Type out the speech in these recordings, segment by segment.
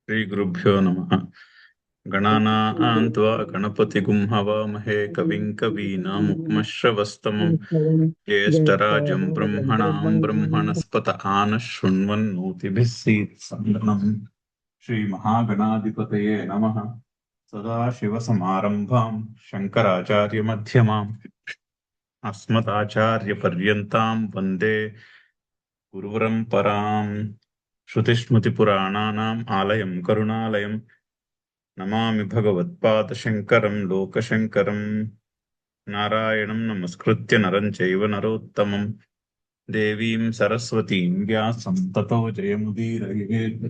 श्रीगुरुभ्यो नमः। गणानां त्वा गणपतिगुं हवामहे कविं कवीनामुपमश्रवस्तमं ज्येष्ठराजं ब्रह्मणां ब्रह्मणस्पत आनः शृण्वन्नोतिभिः सीत्सन्दनम्। श्रीमहागणाधिपतये नमः। सदाशिवसमारम्भां शङ्कराचार्यमध्यमाम् अस्मदाचार्यपर्यन्तां वन्दे गुरुपरम्पराम्। श्रुतिस्मृतिपुराणानाम् आलयं करुणालयं नमामि भगवत्पादशङ्करं लोकशङ्करं। नारायणं नमस्कृत्य नरं चैव नरोत्तमं देवीं सरस्वतीं व्यासं ततो जयमुदीरयेत्।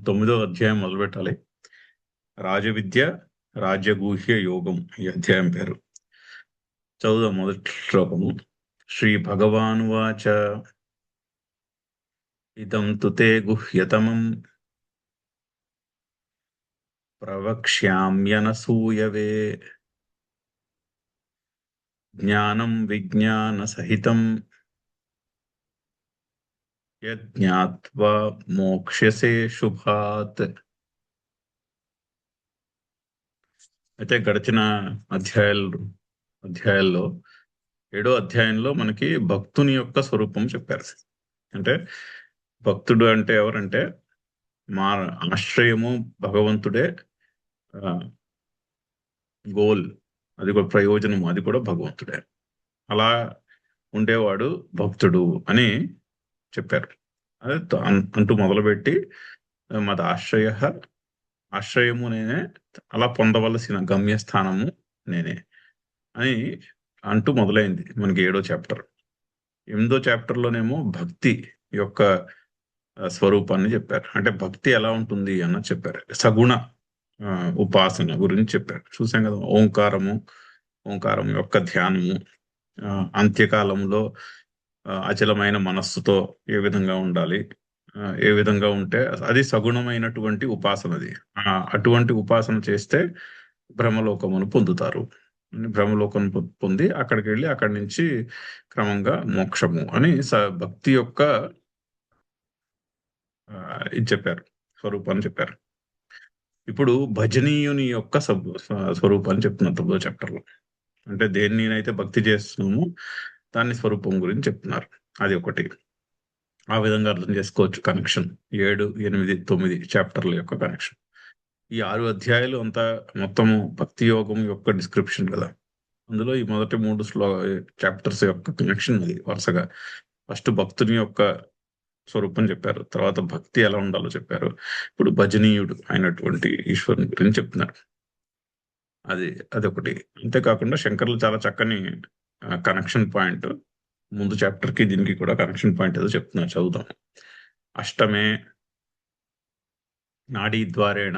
తొమ్మిదో అధ్యాయం మొదలు పెట్టాలి. రాజవిద్య రాజ్యగూహ్య యోగం ఈ అధ్యాయం పేరు. చదువుదాం మొదటి శ్లోకము. శ్రీ భగవానువాచ ఇదం తు తే గుహ్యతమం ప్రవక్ష్యామ్యనసూయవే జ్ఞానం విజ్ఞానసహితం యజ్ఞాత్వా మోక్ష్యసే శుభాత్. అయితే గడిచిన అధ్యాయాల్లో 7వ అధ్యాయంలో మనకి భక్తుని యొక్క స్వరూపం చెప్పారు. అంటే భక్తుడు అంటే ఎవరంటే మా ఆశ్రయము భగవంతుడే, గోల్ అది కూడా ప్రయోజనము అది కూడా భగవంతుడే. అలా ఉండేవాడు భక్తుడు అని చెప్పారు. అదే అంటూ మొదలుపెట్టి మద ఆశ్రయము నేనే, అలా పొందవలసిన గమ్యస్థానము నేనే అని అంటూ మొదలైంది మనకి 7వ చాప్టర్. 8వ చాప్టర్లోనేమో భక్తి యొక్క స్వరూపాన్ని చెప్పారు. అంటే భక్తి ఎలా ఉంటుంది అన్న చెప్పారు. సగుణ ఉపాసన గురించి చెప్పారు. చూసాం కదా, ఓంకారం యొక్క ధ్యానము, అంత్యకాలంలో అచలమైన మనస్సుతో ఏ విధంగా ఉండాలి, ఏ విధంగా ఉంటే అది సగుణమైనటువంటి ఉపాసనది. అటువంటి ఉపాసన చేస్తే బ్రహ్మలోకమును పొందుతారు. బ్రహ్మలోకం పొంది అక్కడికి వెళ్ళి అక్కడి నుంచి క్రమంగా మోక్షము అని భక్తి యొక్క ఇది చెప్పారు, స్వరూపాన్ని చెప్పారు. ఇప్పుడు భజనీయుని యొక్క స్వరూపాన్ని చెప్తున్నారు 9వ చాప్టర్లో. అంటే దేన్నైతే భక్తి చేస్తున్నామో దాని స్వరూపం గురించి చెప్తున్నారు. అది ఒకటి. ఆ విధంగా అర్థం చేసుకోవచ్చు కనెక్షన్ 7, 8, 9 చాప్టర్ల యొక్క కనెక్షన్. ఈ 6 అధ్యాయాలు అంతా మొత్తము భక్తి యోగం యొక్క డిస్క్రిప్షన్ కదా. అందులో ఈ మొదటి 3 చాప్టర్స్ యొక్క కనెక్షన్ అది వరుసగా. ఫస్ట్ భక్తుని యొక్క స్వరూపం చెప్పారు, తర్వాత భక్తి ఎలా ఉండాలో చెప్పారు, ఇప్పుడు భజనీయుడు అయినటువంటి ఈశ్వరుని గురించి చెప్తున్నారు. అదొకటి. అంతేకాకుండా శంకర్లు చాలా చక్కని కనెక్షన్ పాయింట్ ముందు చాప్టర్ కి దీనికి కూడా కనెక్షన్ పాయింట్ ఏదో చెప్తున్నారు, చదువుతాం. అష్టమే నాడీ ద్వారేణ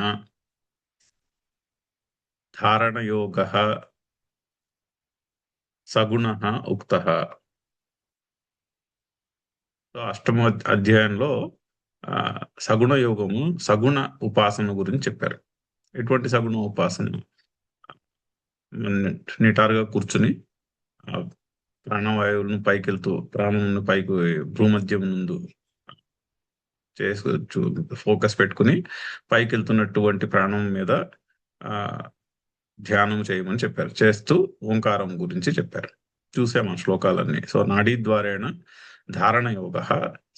ధారణయోగ సగుణ ఉక్త. అష్టమ అధ్యాయంలో సగుణ యోగము, సగుణ ఉపాసన గురించి చెప్పారు. ఎటువంటి సగుణ ఉపాసన? నిటారుగా కూర్చుని ప్రాణవాయువులను పైకెళ్తూ ప్రాణంను పైకి భూమధ్యం ముందు చేసుకోవచ్చు, ఫోకస్ పెట్టుకుని పైకి వెళ్తున్నటువంటి ప్రాణం మీద ధ్యానం చేయమని చెప్పారు. చేస్తూ ఓంకారం గురించి చెప్పారు. చూసాము ఆ శ్లోకాలన్నీ. సో నాడీ ద్వారేణ ధారణ యోగ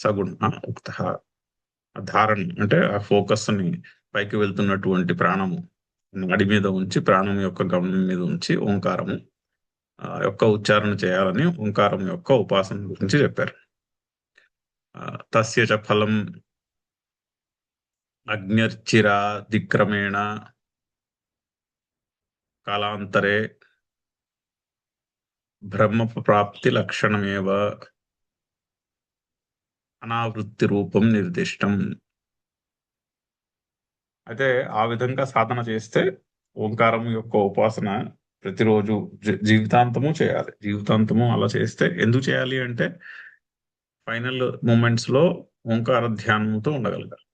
సగుణ ఉక్త. ధారణ అంటే ఆ ఫోకస్ ని పైకి వెళ్తున్నటువంటి ప్రాణము నాడి మీద ఉంచి, ప్రాణం యొక్క గమనం మీద ఉంచి ఓంకారము యొక్క ఉచ్చారణ చేయాలని ఓంకారం యొక్క ఉపాసన గురించి చెప్పారు. తస్య చ ఫలం అగ్నిర్చిరాదిక్రమేణ కాలాంతరే బ్రహ్మ ప్రాప్తి లక్షణమేవ అనావృత్తి రూపం నిర్దిష్టం. అయితే ఆ విధంగా సాధన చేస్తే ఓంకారం యొక్క ఉపాసన ప్రతిరోజు జీవితాంతము చేయాలి. జీవితాంతము అలా చేస్తే ఎందుకు చేయాలి అంటే ఫైనల్ మూమెంట్స్ లో ఓంకార ధ్యానంతో ఉండగలగాలి.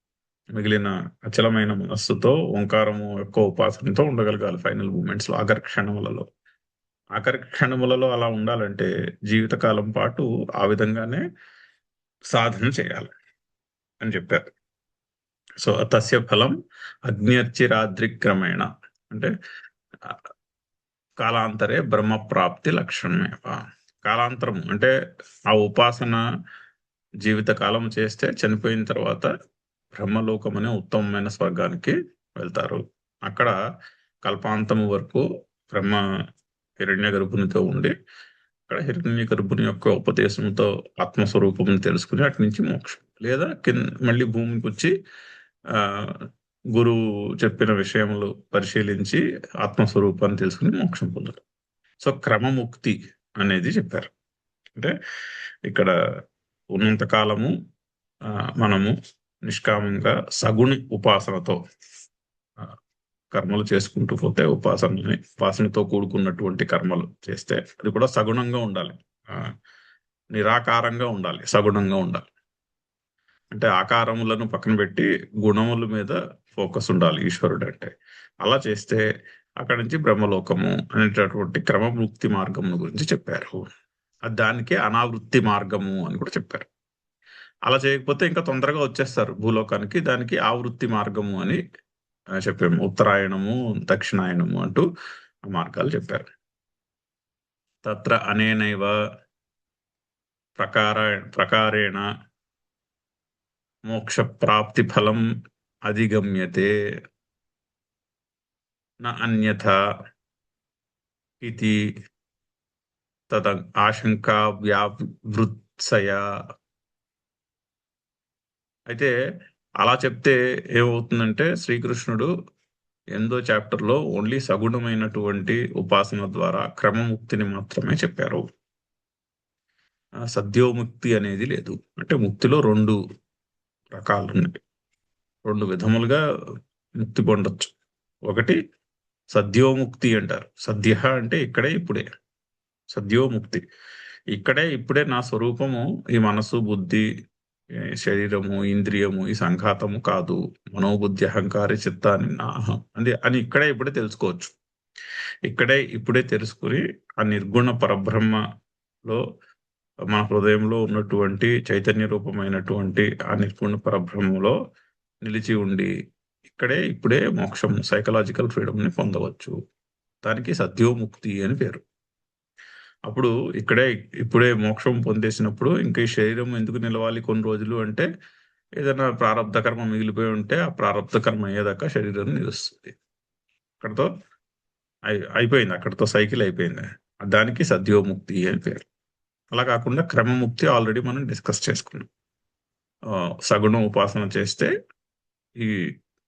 మిగిలిన అచలమైన మనస్సుతో ఓంకారము యొక్క ఉపాసనతో ఉండగలగాలి ఫైనల్ మూమెంట్స్ లో, ఆఖరి క్షణములలో అలా ఉండాలంటే జీవితకాలం పాటు ఆ విధంగానే సాధన చేయాలి అని చెప్పారు. సో తస్య ఫలం అగ్న్యర్చిరాద్రిక్రమేణ అంటే ఆ, కాలాంతరే బ్రహ్మప్రాప్తి లక్షణమేవ. కాలాంతరం అంటే ఆ ఉపాసన జీవితకాలం చేస్తే చనిపోయిన తర్వాత బ్రహ్మలోకం అనే ఉత్తమమైన స్వర్గానికి వెళ్తారు. అక్కడ కల్పాంతం వరకు బ్రహ్మ హిరణ్య గర్భునితో ఉండి అక్కడ హిరణ్య గర్భుని యొక్క ఉపదేశంతో ఆత్మస్వరూపం తెలుసుకుని అటు నుంచి మోక్షం, లేదా మళ్ళీ భూమికి వచ్చి ఆ గురువు చెప్పిన విషయములు పరిశీలించి ఆత్మస్వరూపాన్ని తెలుసుకుని మోక్షం పొందడం. సో క్రమముక్తి అనేది చెప్పారు. అంటే ఇక్కడ ఉన్నంత కాలము మనము నిష్కామంగా సగుణ ఉపాసనతో కర్మలు చేసుకుంటూ పోతే, ఉపాసనతో కూడుకున్నటువంటి కర్మలు చేస్తే అది కూడా సగుణంగా ఉండాలి, నిరాకారంగా ఉండాలి, సగుణంగా ఉండాలి. అంటే ఆకారములను పక్కన పెట్టి గుణముల మీద ఫోకస్ ఉండాలి ఈశ్వరుడు అంటే. అలా చేస్తే అక్కడి నుంచి బ్రహ్మలోకము అనేటటువంటి క్రమముక్తి మార్గం గురించి చెప్పారు. దానికే అనావృత్తి మార్గము అని కూడా చెప్పారు. అలా చేయకపోతే ఇంకా తొందరగా వచ్చేస్తారు భూలోకానికి, దానికి ఆవృత్తి మార్గము అని చెప్పాము. ఉత్తరాయణము దక్షిణాయనము అంటూ ఆ మార్గాలు చెప్పారు. తత్ర అనేనైవ ప్రకారేణ మోక్ష ప్రాప్తి ఫలం అధిగమ్యతే న అన్యథా ఇది తద ఆశంకా వ్యావృత్సయ. అయితే అలా చెప్తే ఏమవుతుందంటే శ్రీకృష్ణుడు 8వ చాప్టర్లో ఓన్లీ సగుణమైనటువంటి ఉపాసన ద్వారా క్రమముక్తిని మాత్రమే చెప్పారు. సద్యోముక్తి అనేది లేదు. అంటే ముక్తిలో 2 రకాలు ఉన్నాయి, 2 విధములుగా ముక్తి పొందొచ్చు. ఒకటి సద్యోముక్తి అంటారు. సద్య అంటే ఇక్కడే ఇప్పుడే, సద్యోముక్తి ఇక్కడే ఇప్పుడే నా స్వరూపము ఈ మనసు బుద్ధి శరీరము ఇంద్రియము ఈ సంఘాతము కాదు, మనోబుద్ధి అహంకారి చిత్తాన్ని నాహం అని ఇక్కడే ఇప్పుడే తెలుసుకోవచ్చు. ఇక్కడే ఇప్పుడే తెలుసుకుని ఆ నిర్గుణ పరబ్రహ్మలో మన హృదయంలో ఉన్నటువంటి చైతన్య రూపమైనటువంటి ఆ నిర్గుణ పరబ్రహ్మలో నిలిచి ఉండి ఇక్కడే ఇప్పుడే మోక్షం సైకలాజికల్ ఫ్రీడమ్ ని పొందవచ్చు. దానికి సద్యోముక్తి అని పేరు. అప్పుడు ఇప్పుడే మోక్షం పొందేసినప్పుడు ఇంకా ఈ శరీరం ఎందుకు నిలవాలి కొన్ని రోజులు అంటే, ఏదైనా ప్రారంధ కర్మ మిగిలిపోయి ఉంటే ఆ ప్రారంధ కర్మ అయ్యేదాకా శరీరం నిలుస్తుంది. అక్కడితో అయిపోయింది, అక్కడితో సైకిల్ అయిపోయింది. దానికి సద్యోముక్తి అని పేరు. అలా కాకుండా క్రమముక్తి ఆల్రెడీ మనం డిస్కస్ చేసుకున్నాం. సగుణ ఉపాసన చేస్తే ఈ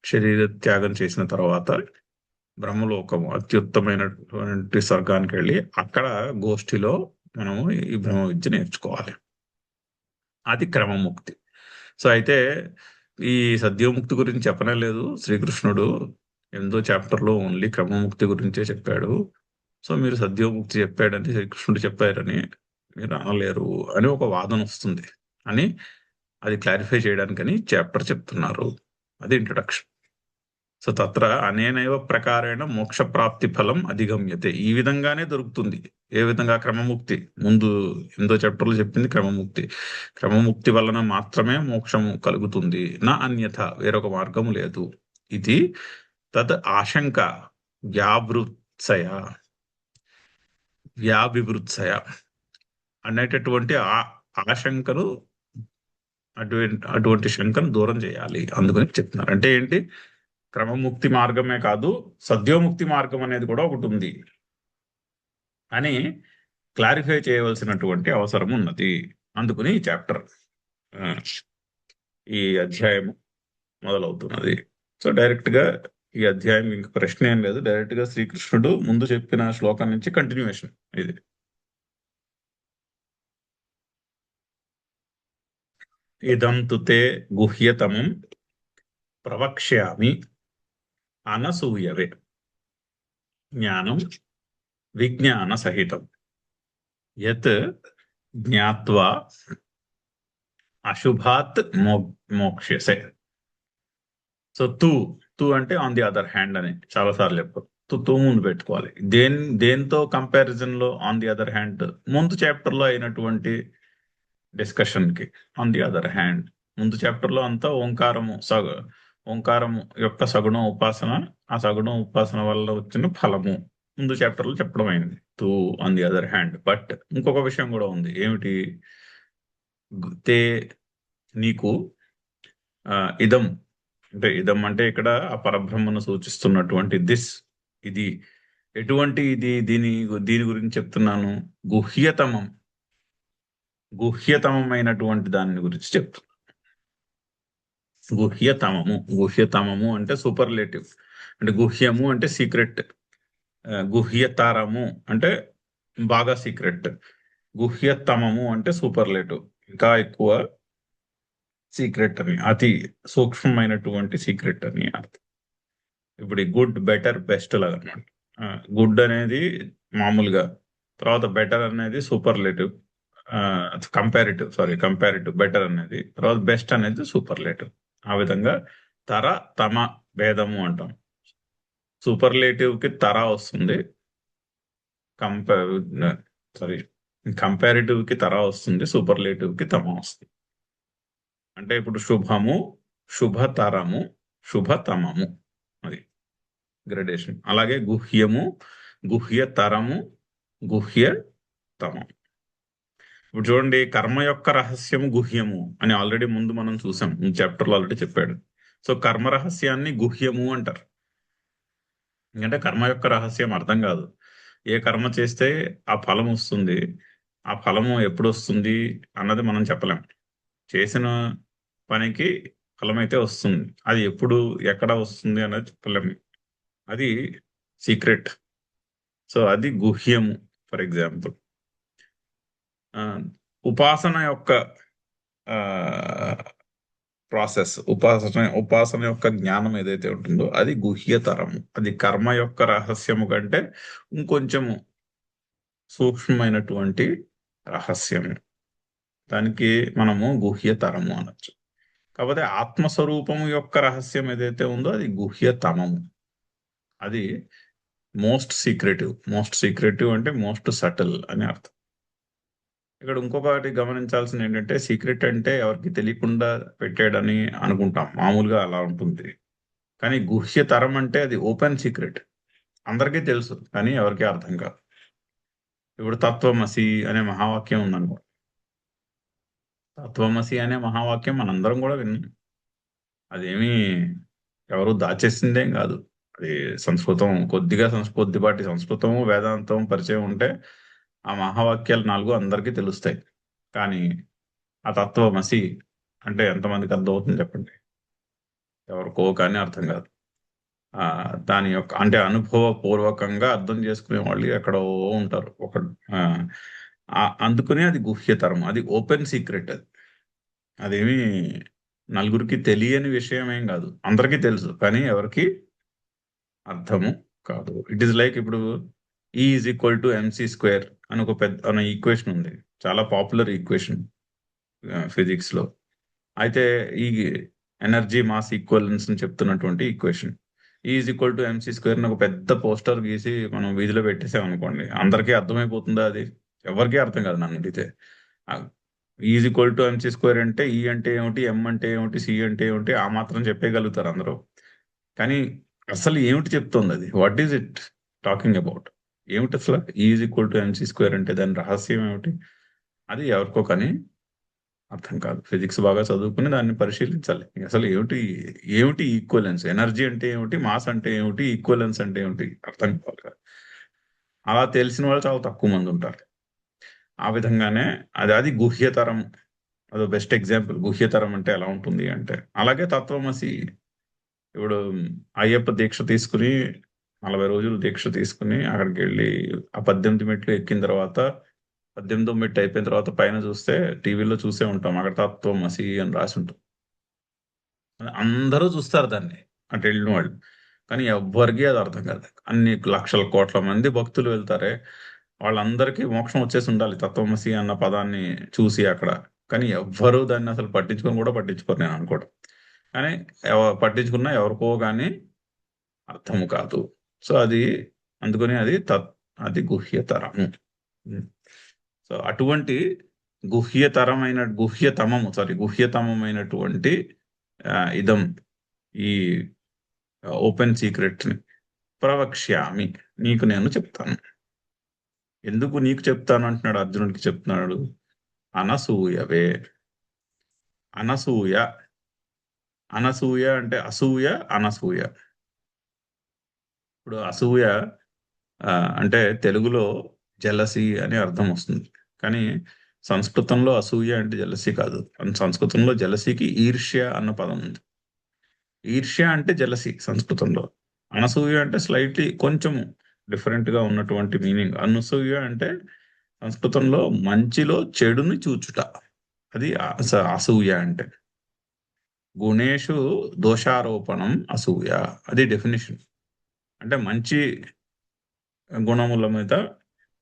శరీర త్యాగం చేసిన తర్వాత బ్రహ్మలోకం అత్యుత్తమైనటువంటి స్వర్గానికి వెళ్ళి అక్కడ గోష్ఠిలో మనము ఈ బ్రహ్మ విద్య నేర్చుకోవాలి. అది క్రమముక్తి. సో అయితే ఈ సద్యోముక్తి గురించి చెప్పనే లేదు శ్రీకృష్ణుడు. 8వ చాప్టర్లో ఓన్లీ క్రమముక్తి గురించే చెప్పాడు. సో మీరు సద్యోముక్తి చెప్పాడని శ్రీకృష్ణుడు చెప్పారని మీరు అనలేరు అని ఒక వాదన వస్తుంది అని అది క్లారిఫై చేయడానికని చాప్టర్ చెప్తున్నారు. అది ఇంట్రడక్షన్. సో తత్ర అనేనైవ ప్రకారేణ మోక్ష ప్రాప్తి ఫలం అధిగమ్యతే. ఈ విధంగానే దొరుకుతుంది. ఏ విధంగా? క్రమముక్తి. ముందు 8వ చాప్టర్లో చెప్పింది క్రమముక్తి. క్రమముక్తి వలన మాత్రమే మోక్షము కలుగుతుంది, నా అన్యథ వేరొక మార్గము లేదు. ఇది తద్ ఆశంక వ్యావివృత్సయ అనేటటువంటి ఆశంకను అటువంటి శంకను దూరం చేయాలి. అందుకని చెప్తున్నారు. అంటే ఏంటి? క్రమముక్తి మార్గమే కాదు, సద్యోముక్తి మార్గం అనేది కూడా ఒకటి ఉంది అని క్లారిఫై చేయవలసినటువంటి అవసరం ఉన్నది. అందుకని ఈ చాప్టర్ ఈ అధ్యాయం మొదలవుతున్నది. సో డైరెక్ట్ గా ఈ అధ్యాయం ఇంక ప్రశ్న ఏం లేదు, డైరెక్ట్ గా శ్రీకృష్ణుడు ముందు చెప్పిన శ్లోకం నుంచి కంటిన్యూయేషన్ ఇది. ఇదం తు తే గుహ్యతమం ప్రవక్ష్యామి అనసూయవే జ్ఞానం విజ్ఞాన సహితం యత్ జ్ఞాత్వా అశుభాత్ మోక్ష్యసే. సో తూ అంటే ఆన్ ది అదర్ హ్యాండ్ అని చాలాసార్లు చెప్పారు. తూ ముందు పెట్టుకోవాలి. దేంతో కంపారిజన్ లో ఆన్ ది అదర్ హ్యాండ్? ముందు చాప్టర్ లో అయినటువంటి డిస్కషన్కి. ఆన్ ది అదర్ హ్యాండ్ ముందు చాప్టర్లో అంతా ఓంకారము యొక్క సగుణ ఉపాసన, ఆ సగుణ ఉపాసన వల్ల వచ్చిన ఫలము ముందు చాప్టర్లో చెప్పడం అయింది. To on the other hand but ఇంకొక విషయం కూడా ఉంది. ఏమిటి? తే నీకు ఇదం అంటే ఇదం అంటే ఇక్కడ ఆ పరబ్రహ్మను సూచిస్తున్నటువంటి ఇది ఎటువంటి దీని గురించి చెప్తున్నాను? గుహ్యతమమైనటువంటి దాని గురించి చెప్తున్నాను. గుహ్యతమము అంటే సూపర్లేటివ్. అంటే గుహ్యము అంటే సీక్రెట్, గుహ్యతరము అంటే బాగా సీక్రెట్, గుహ్యతమము అంటే సూపర్లేటివ్, ఇంకా ఎక్కువ సీక్రెట్ అని, అతి సూక్ష్మమైనటువంటి సీక్రెట్ అని అర్థం. ఇప్పుడు గుడ్, బెటర్, బెస్ట్ లాగా అనమాట. గుడ్ అనేది మామూలుగా, తర్వాత బెటర్ అనేది సూపర్లేటివ్, కంపారిటివ్ బెటర్ అనేది, తర్వాత బెస్ట్ అనేది సూపర్లేటివ్. ఆ విధంగా తర తమ భేదము అంటాం. సూపర్లేటివ్ కి తర వస్తుంది, కంపారిటివ్ కి తర వస్తుంది, సూపర్లేటివ్ కి తమ వస్తుంది. అంటే ఇప్పుడు శుభము, శుభతరము, శుభతమము, అది గ్రడేషన్. అలాగే గుహ్యము, గుహ్యతరము, గుహ్యతమం. ఇప్పుడు చూడండి, కర్మ యొక్క రహస్యము గుహ్యము అని ఆల్రెడీ ముందు మనం చూసాం, చాప్టర్లో ఆల్రెడీ చెప్పాడు. సో కర్మ రహస్యాన్ని గుహ్యము అంటారు. ఎందుకంటే కర్మ యొక్క రహస్యం అర్థం కాదు. ఏ కర్మ చేస్తే ఆ ఫలం వస్తుంది, ఆ ఫలము ఎప్పుడు వస్తుంది అన్నది మనం చెప్పలేం. చేసిన పనికి ఫలం అయితే వస్తుంది, అది ఎప్పుడు ఎక్కడ వస్తుంది అన్నది చెప్పలేము. అది సీక్రెట్. సో అది గుహ్యము. ఫర్ ఎగ్జాంపుల్ ఉపాసన యొక్క ప్రాసెస్, ఉపాసన యొక్క జ్ఞానం ఏదైతే ఉంటుందో అది గుహ్యతరము. అది కర్మ యొక్క రహస్యము కంటే ఇంకొంచెము సూక్ష్మమైనటువంటి రహస్యము. దానికి మనము గుహ్యతరము అనొచ్చు. కాకపోతే ఆత్మస్వరూపము యొక్క రహస్యం ఏదైతే ఉందో అది గుహ్యతమము. అది మోస్ట్ సీక్రెటివ్ అంటే మోస్ట్ సటిల్ అని అర్థం. ఇక్కడ ఇంకొకటి గమనించాల్సింది ఏంటంటే, సీక్రెట్ అంటే ఎవరికి తెలియకుండా పెట్టాడని అనుకుంటాం, మామూలుగా అలా ఉంటుంది. కానీ గుహ్యతరం అంటే అది ఓపెన్ సీక్రెట్, అందరికీ తెలుసు కానీ ఎవరికీ అర్థం కాదు. ఇప్పుడు తత్వమసి అనే మహావాక్యం ఉందనుకో, తత్వమసి అనే మహావాక్యం మనందరం కూడా విన్నాం. అదేమీ ఎవరు దాచేసిందేం కాదు. అది సంస్కృతం, కొద్దిపాటి సంస్కృతము వేదాంతం పరిచయం ఉంటే ఆ మహావాక్యాలు 4 అందరికీ తెలుస్తాయి. కానీ ఆ తత్వమసి అంటే ఎంతమందికి అర్థమవుతుంది చెప్పండి? ఎవరికో కానీ అర్థం కాదు. దాని యొక్క అంటే అనుభవపూర్వకంగా అర్థం చేసుకునే వాళ్ళు ఎక్కడో ఉంటారు. అందుకనే అది గుహ్యతరం, అది ఓపెన్ సీక్రెట్. అదేమి నలుగురికి తెలియని విషయం ఏం కాదు, అందరికీ తెలుసు కానీ ఎవరికి అర్థము కాదు. ఇట్ ఈస్ లైక్ ఇప్పుడు E=mc² అని ఒక పెద్ద ఈక్వేషన్ ఉంది, చాలా పాపులర్ ఈక్వేషన్ ఫిజిక్స్ లో. అయితే ఈ ఎనర్జీ మాస్ ఈక్వలెన్స్ అని చెప్తున్నటువంటి ఈక్వేషన్, E=mc² అని ఒక పెద్ద పోస్టర్ గీసి మనం వీధిలో పెట్టేసాం అనుకోండి, అందరికీ అర్థమైపోతుందా? అది ఎవరికీ అర్థం కాదు నన్ను అడిగితే. E=mc² అంటే ఈ అంటే ఏమిటి, ఎం అంటే ఏమిటి, సి అంటే ఏమిటి, ఆ మాత్రం చెప్పేయగలుగుతారు అందరూ. కానీ అసలు ఏమిటి చెప్తుంది అది? What is it talking about? ఏమిటి అసలు E=mc² అంటే దాని రహస్యం ఏమిటి? అది ఎవరికో కానీ అర్థం కాదు. ఫిజిక్స్ బాగా చదువుకుని దాన్ని పరిశీలించాలి. అసలు ఏమిటి ఈక్వలెన్స్, ఎనర్జీ అంటే ఏమిటి, మాస్ అంటే ఏమిటి, ఈక్వలెన్స్ అంటే ఏమిటి అర్థం కావాలి కదా. అలా తెలిసిన వాళ్ళు చాలా తక్కువ మంది ఉంటారు. ఆ విధంగానే అది గుహ్యతరం. అదో బెస్ట్ ఎగ్జాంపుల్. గుహ్యతరం అంటే ఎలా ఉంటుంది అంటే, అలాగే తత్వమసి. ఇప్పుడు అయ్యప్ప దీక్ష తీసుకుని 40 రోజులు దీక్ష తీసుకుని అక్కడికి వెళ్ళి ఆ 18 మెట్లు ఎక్కిన తర్వాత, 18వ మెట్టు అయిపోయిన తర్వాత పైన చూస్తే, టీవీలో చూసే ఉంటాం, అక్కడ తత్వమసి అని రాసి ఉంటుంది. అందరూ చూస్తారు దాన్ని, అటు వెళ్ళిన వాళ్ళు. కానీ ఎవ్వరికీ అది అర్థం కాదు. అన్ని లక్షల కోట్ల మంది భక్తులు వెళ్తారే, వాళ్ళందరికీ మోక్షం వచ్చేసి ఉండాలి తత్వమసి అన్న పదాన్ని చూసి అక్కడ. కానీ ఎవ్వరూ దాన్ని అసలు పట్టించుకోరు నేను అనుకోవడం. కానీ పట్టించుకున్నా ఎవరికో కానీ అర్థము కాదు. సో అందుకని అది గుహ్యతరము. సో అటువంటి గుహ్యతమమైనటువంటి ఇదం ఈ ఓపెన్ సీక్రెట్ ని ప్రవక్ష్యామి, నీకు నేను చెప్తాను. ఎందుకు నీకు చెప్తాను అంటున్నాడు, అర్జునుడికి చెప్తున్నాడు. అనసూయవే. అనసూయ. అనసూయ అంటే అసూయ, అనసూయ. ఇప్పుడు అసూయ అంటే తెలుగులో జలసి అని అర్థం వస్తుంది, కానీ సంస్కృతంలో అసూయ అంటే జలసి కాదు. సంస్కృతంలో జలసికి ఈర్ష్య అన్న పదం ఉంది. ఈర్ష్య అంటే జలసి సంస్కృతంలో. అనసూయ అంటే స్లైట్లీ కొంచెం డిఫరెంట్ గా ఉన్నటువంటి మీనింగ్. అనసూయ అంటే సంస్కృతంలో మంచిలో చెడుని చూచుట, అది అసూయ అంటే. గుణేషు దోషారోపణం అసూయ, అది డెఫినేషన్. అంటే మంచి గుణముల మీద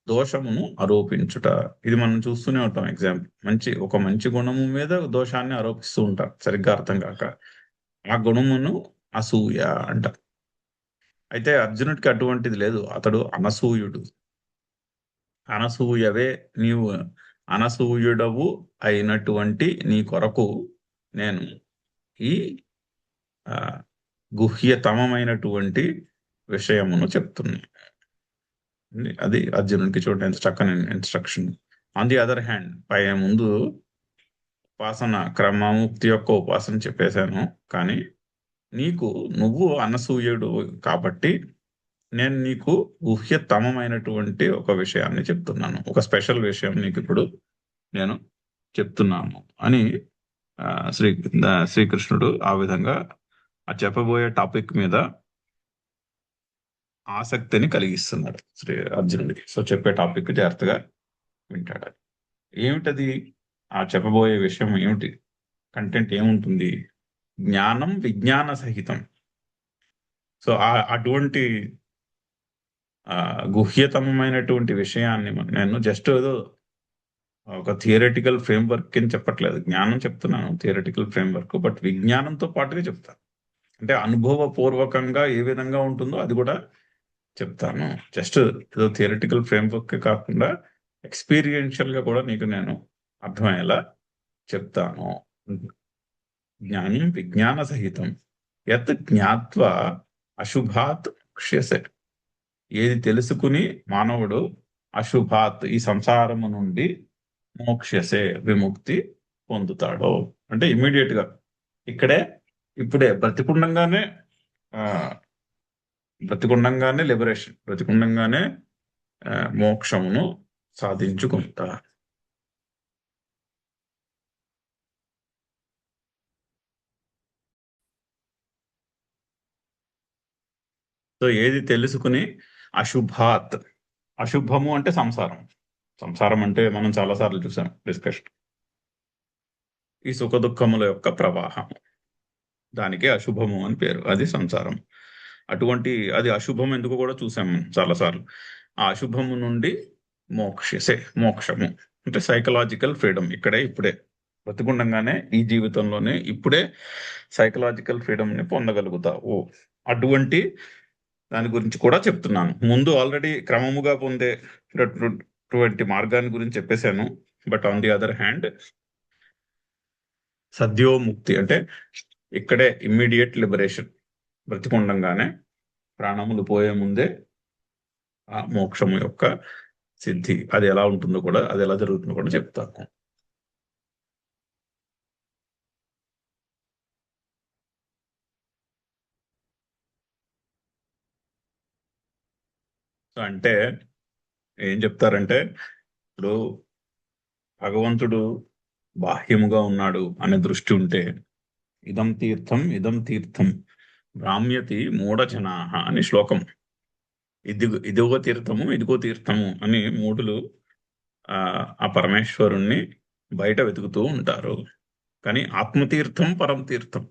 దోషమును ఆరోపించుట. ఇది మనం చూస్తూనే ఉంటాం. ఎగ్జాంపుల్, ఒక మంచి గుణము మీద దోషాన్ని ఆరోపిస్తూ ఉంటాం సరిగ్గా అర్థం కాక. ఆ గుణమును అసూయ అంట. అయితే అర్జునుడికి అటువంటిది లేదు, అతడు అనసూయుడు. అనసూయవే, నీవు అనసూయుడవు అయినటువంటి నీ కొరకు నేను ఈ గుహ్యతమమైనటువంటి విషయమును చెప్తున్నా. అది అర్జునుడికి చూడండి ఎంత చక్కని instruction. On the other hand, ముందు ఉపాసన క్రమముక్తి యొక్క ఉపాసన చెప్పేశాను, కానీ నువ్వు అనసూయుడు కాబట్టి నేను నీకు గుహ్యతమమైనటువంటి ఒక విషయాన్ని చెప్తున్నాను, ఒక స్పెషల్ విషయం నీకు ఇప్పుడు నేను చెప్తున్నాను అని శ్రీకృష్ణుడు ఆ విధంగా ఆ చెప్పబోయే టాపిక్ మీద ఆసక్తిని కలిగిస్తున్నాడు అర్జునుడికి. సో చెప్పే టాపిక్ జాగ్రత్తగా వింటాడు. ఏమిటది? ఆ చెప్పబోయే విషయం ఏమిటి? కంటెంట్ ఏముంటుంది? జ్ఞానం విజ్ఞాన సహితం. సో అటువంటి గుహ్యతమైనటువంటి విషయాన్ని నేను జస్ట్ ఏదో ఒక థియరటికల్ ఫ్రేమ్వర్క్ కింద చెప్పట్లేదు, జ్ఞానం చెప్తున్నాను, థియరటికల్ ఫ్రేమ్వర్క్. బట్ విజ్ఞానంతో పాటుగా చెప్తాను, అంటే అనుభవపూర్వకంగా ఏ విధంగా ఉంటుందో అది కూడా చెప్తాను. జస్ట్ ఏదో థియరటికల్ ఫ్రేమ్వర్క్ కాకుండా ఎక్స్పీరియన్షియల్ గా కూడా నీకు నేను అర్థమయ్యేలా చెప్తాను. జ్ఞానం విజ్ఞాన సహితం యత్ జ్ఞాత్వా అశుభాత్ క్షయసే. ఏది తెలుసుకుని మానవుడు అశుభాత్, ఈ సంసారము నుండి మోక్షసే, విముక్తి పొందుతాడో, అంటే ఇమ్మీడియట్ గా ఇప్పుడే బ్రతికుండంగానే లిబరేషన్, బ్రతికుండంగానే మోక్షమును సాధించుకుంటా. సో ఏది తెలుసుకుని అశుభాత్, అశుభము అంటే సంసారం అంటే మనం చాలాసార్లు చూసాం డిస్కషన్. ఈ సుఖ దుఃఖముల యొక్క ప్రవాహం, దానికి అశుభము అని పేరు, అది సంసారం. అది అశుభం ఎందుకు కూడా చూసాం చాలాసార్లు. ఆ అశుభము నుండి మోక్షము అంటే సైకలాజికల్ ఫ్రీడమ్. ఇప్పుడే బ్రతికుండగానే, ఈ జీవితంలోనే ఇప్పుడే సైకలాజికల్ ఫ్రీడమ్ ని పొందగలుగుతావు. అటువంటి దాని గురించి కూడా చెప్తున్నాను. ముందు ఆల్రెడీ క్రమముగా పొందేటువంటి మార్గాన్ని గురించి చెప్పేశాను. But on the other hand సద్యోముక్తి అంటే ఇక్కడే ఇమ్మీడియట్ లిబరేషన్, బ్రతికుండంగానే ప్రాణములు పోయే ముందే ఆ మోక్షము యొక్క సిద్ధి, అది ఎలా ఉంటుందో కూడా, అది ఎలా జరుగుతుందో కూడా చెప్తాను. అంటే ఏం చెప్తారంటే, ఇప్పుడు భగవంతుడు బాహ్యముగా ఉన్నాడు అనే దృష్టి ఉంటే, ఇదం తీర్థం భ్రామ్యతి మూఢజనాః అని శ్లోకం. ఇదిగో తీర్థము అని మూఢులు ఆ పరమేశ్వరుణ్ణి బయట వెతుకుతూ ఉంటారు. కానీ ఆత్మతీర్థం పరం తీర్థం,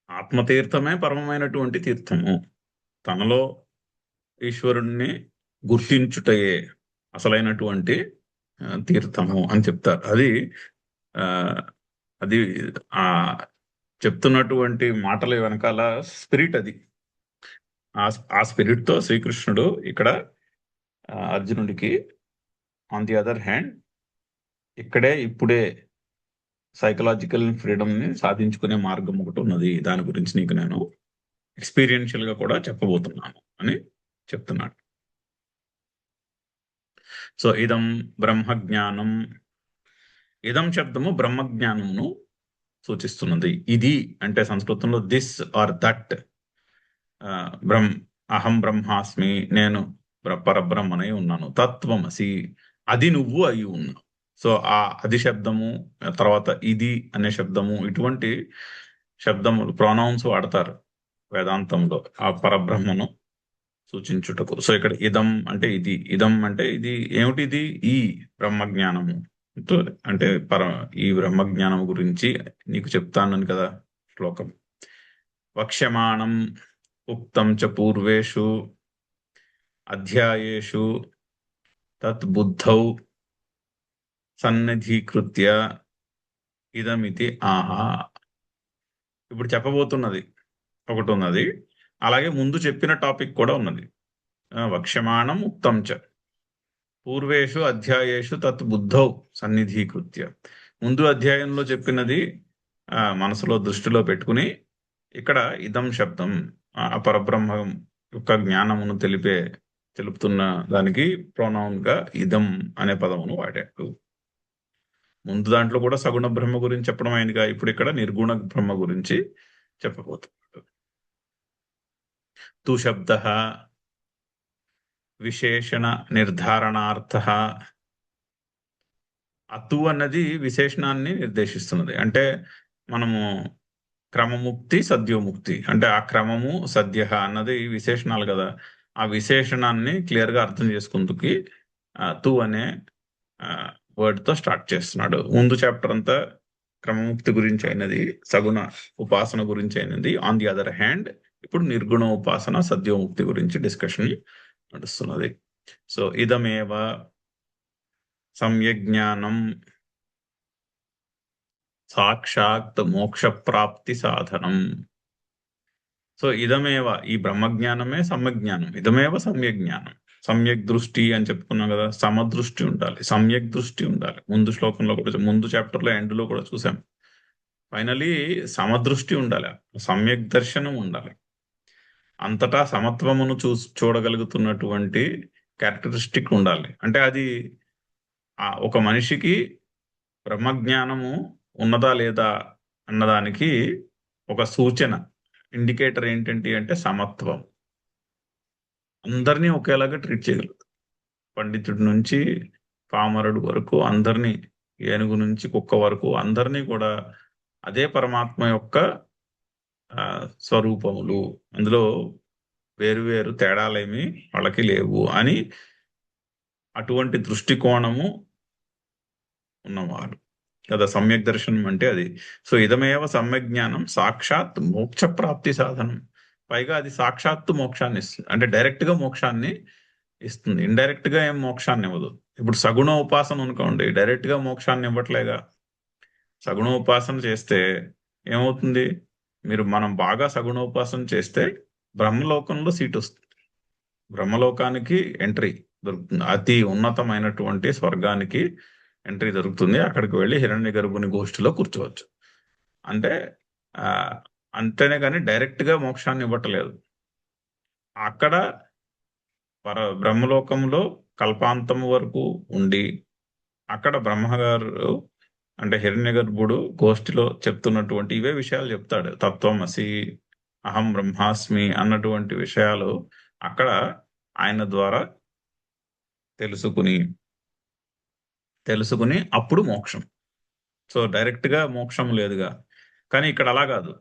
ఆత్మతీర్థమే పరమమైనటువంటి తీర్థము. తనలో ఈశ్వరుణ్ణి గుర్తించుటయే అసలైనటువంటి తీర్థము అని చెప్తారు. అది చెప్తున్నటువంటి మాటల వెనకాల స్పిరిట్ అది. ఆ స్పిరిట్ తో శ్రీకృష్ణుడు ఇక్కడ అర్జునుడికి ఆన్ ది అదర్ హ్యాండ్ ఇక్కడే ఇప్పుడే సైకలాజికల్ ఫ్రీడమ్ని సాధించుకునే మార్గం ఒకటి ఉన్నది. దాని గురించి నీకు నేను ఎక్స్పీరియన్షియల్ గా కూడా చెప్పబోతున్నాను అని చెప్తున్నాడు. సో ఇదం బ్రహ్మజ్ఞానం, ఇదం శబ్దము బ్రహ్మజ్ఞానమును సూచిస్తున్నది. ఇది అంటే సంస్కృతంలో దిస్ ఆర్ దట్, బ్రహ్మ, అహం బ్రహ్మాస్మి, నేను పరబ్రహ్మనై ఉన్నాను, తత్వమసి, అది నువ్వు అయి ఉన్నావు. సో ఆ అది శబ్దము, తర్వాత ఇది అనే శబ్దము, ఇటువంటి శబ్దములు ప్రొనౌన్స్ వాడతారు వేదాంతంలో ఆ పరబ్రహ్మను సూచించుటకు. సో ఇక్కడ ఇదం అంటే ఇది, ఇదం అంటే ఇది ఏమిటిది, ఈ బ్రహ్మజ్ఞానము. అంటే ఈ బ్రహ్మజ్ఞానం గురించి నీకు చెప్తానని కదా శ్లోకం. వక్ష్యమాణం ఉక్తం చ పూర్వేషు అధ్యాయేషు తత్ బుద్ధౌ సన్నిధీకృత్య ఇదమితి ఆహా. ఇప్పుడు చెప్పబోతున్నది ఒకటి ఉన్నది, అలాగే ముందు చెప్పిన టాపిక్ కూడా ఉన్నది. వక్ష్యమాణం ఉక్తం చ పూర్వేషు అధ్యాయేషు తత్ బుద్ధౌ సన్నిధీకృత్య. ముందు అధ్యాయంలో చెప్పినది మనసులో దృష్టిలో పెట్టుకుని, ఇక్కడ ఇదం శబ్దం పరబ్రహ్మం యొక్క జ్ఞానమును తెలుపుతున్న దానికి ప్రొనౌన్ గా ఇదం అనే పదమును వాడాడు. ముందు దాంట్లో కూడా సగుణ బ్రహ్మ గురించి చెప్పడం అయిందిగా, ఇప్పుడు ఇక్కడ నిర్గుణ బ్రహ్మ గురించి చెప్పబోతున్నాడు. తు శబ్ద విశేషణ నిర్ధారణార్థ. అతు అన్నది విశేషణాన్ని నిర్దేశిస్తున్నది. అంటే మనము క్రమముక్తి సద్యోముక్తి అంటే ఆ క్రమము సద్య అన్నది విశేషణాలు కదా, ఆ విశేషణాన్ని క్లియర్ గా అర్థం చేసుకుందుకు తు అనే వర్డ్ తో స్టార్ట్ చేస్తున్నాడు. ముందు చాప్టర్ అంతా క్రమముక్తి గురించి అయినది, సగుణ ఉపాసన గురించి అయినది. ఆన్ ది అదర్ హ్యాండ్ ఇప్పుడు నిర్గుణ ఉపాసన సద్యోముక్తి గురించి డిస్కషన్ నడుస్తున్నది. సో ఇదమేవ సమ్యజ్ఞానం సాక్షాత్ మోక్ష ప్రాప్తి సాధనం. సో ఇదమేవ, ఈ బ్రహ్మజ్ఞానమే సమ్యజ్ఞానం, ఇదమేవ సమ్యజ్ఞానం. సమ్యక్ దృష్టి అని చెప్పుకున్నాం కదా, సమదృష్టి ఉండాలి, సమ్యక్ దృష్టి ఉండాలి. ముందు శ్లోకంలో కూడా, ముందు చాప్టర్ లో ఎండ్ లో కూడా చూసాం. ఫైనలీ సమదృష్టి ఉండాలి, సమ్యక్ దర్శనం ఉండాలి, అంతటా సమత్వమును చూడగలుగుతున్నటువంటి క్యారెక్టరిస్టిక్ ఉండాలి. అంటే అది ఒక మనిషికి బ్రహ్మజ్ఞానము ఉన్నదా లేదా అన్నదానికి ఒక సూచన, ఇండికేటర్ ఏంటంటే అంటే సమత్వం. అందరినీ ఒకేలాగా ట్రీట్ చేయగలుగుతారు, పండితుడి నుంచి పామరుడు వరకు అందరినీ, ఏనుగు నుంచి కుక్క వరకు అందరినీ కూడా అదే పరమాత్మ యొక్క స్వరూపములు, అందులో వేరు తేడాలేమి వాళ్ళకి లేవు అని అటువంటి దృష్టికోణము ఉన్నవారు కదా సమ్యక్ దర్శనం అంటే అది. సో ఇదమేవ సమ్యక్ జ్ఞానం సాక్షాత్ మోక్ష ప్రాప్తి సాధనం. పైగా అది సాక్షాత్తు మోక్షాన్ని ఇస్తుంది, అంటే డైరెక్ట్ గా మోక్షాన్ని ఇస్తుంది, ఇండైరెక్ట్ గా ఏం మోక్షాన్ని ఇవ్వదు. ఇప్పుడు సగుణ ఉపాసన అనుకోండి, డైరెక్ట్ గా మోక్షాన్ని ఇవ్వట్లేగా. సగుణ ఉపాసన చేస్తే ఏమవుతుంది, మనం బాగా సగుణ ఉపాసన చేస్తే బ్రహ్మలోకంలో సీట్ వస్తుంది, బ్రహ్మలోకానికి ఎంట్రీ దొరుకుతుంది, అతి ఉన్నతమైనటువంటి స్వర్గానికి ఎంట్రీ దొరుకుతుంది. అక్కడికి వెళ్ళి హిరణ్య గర్భుని గోష్ఠిలో కూర్చోవచ్చు. అంటే అంతేనే కానీ డైరెక్ట్ గా మోక్షాన్ని ఇవ్వట్లేదు. అక్కడ బ్రహ్మలోకంలో కల్పాంతం వరకు ఉండి, అక్కడ బ్రహ్మగారు అంటే హిరణ్య గర్భుడు గోష్ఠిలో చెప్తున్నటువంటి ఇవే విషయాలు చెప్తాడు. తత్వమసి, అహం బ్రహ్మాస్మి అన్నటువంటి విషయాలు అక్కడ ఆయన ద్వారా తెలుసుకుని అప్పుడు మోక్షం. సో డైరెక్ట్ గా మోక్షం లేదుగా. కానీ ఇక్కడ అలా కాదు,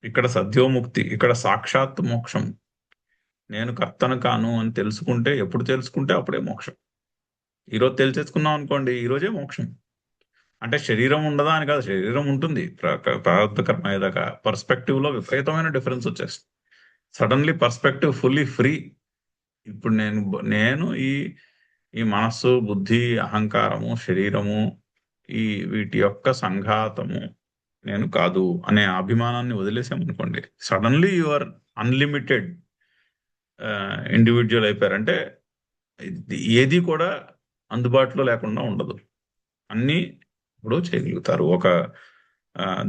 ఇక్కడ సద్యోముక్తి, ఇక్కడ సాక్షాత్ మోక్షం. నేను కర్తను కాను అని ఎప్పుడు తెలుసుకుంటే అప్పుడే మోక్షం. ఈరోజు తెలిసేసుకున్నాం అనుకోండి, ఈరోజే మోక్షం. అంటే శరీరం ఉండదా అని కాదు, శరీరం ఉంటుంది, ప్రారంభ కర్మ అయ్యేదాకా. పర్స్పెక్టివ్ లో విపరీతమైన డిఫరెన్స్ వచ్చేస్తుంది. Suddenly perspective fully free. ఇప్పుడు నేను ఈ మనస్సు, బుద్ధి, అహంకారము, శరీరము, వీటి యొక్క సంఘాతము నేను కాదు అనే అభిమానాన్ని వదిలేసామనుకోండి, suddenly you are unlimited individual అయిపోయారంటే ఏది కూడా అందుబాటులో లేకుండా ఉండదు. అన్నీ ఇప్పుడు చేయగలుగుతారు.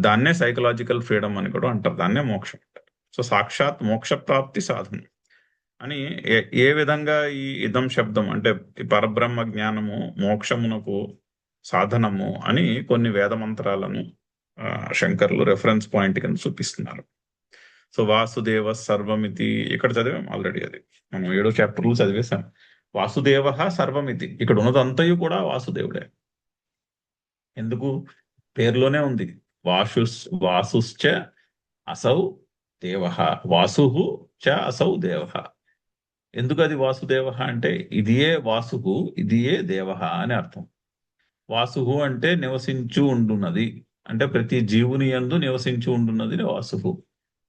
దాన్నే సైకలాజికల్ ఫ్రీడమ్ అని కూడా అంటారు. దాన్నే మోక్షం అంటారు. సో సాక్షాత్ మోక్ష ప్రాప్తి సాధనం అని ఏ విధంగా ఈ ఇదం శబ్దం అంటే ఈ పరబ్రహ్మ జ్ఞానము మోక్షమునకు సాధనము అని కొన్ని వేద మంత్రాలను శంకర్లు రెఫరెన్స్ పాయింట్ కింద చూపిస్తున్నారు. సో వాసుదేవ సర్వమితి ఇక్కడ చదివాం ఆల్రెడీ. అది మనం 7వ చాప్టర్లు చదివేశాం. వాసుదేవ సర్వమితి, ఇక్కడ ఉన్నదంతయు కూడా వాసుదేవుడే. ఎందుకు? పేరులోనే ఉంది. వాసుశ్చ అసౌ దేవ, వాసు చ అసౌ దేవ. ఎందుకు అది వాసుదేవ అంటే ఇదియే వాసుకు, ఇదియే దేవ అని అర్థం. వాసుహు అంటే నివసించు ఉండున్నది, అంటే ప్రతి జీవుని యందు నివసించి ఉండున్నది వాసుహు.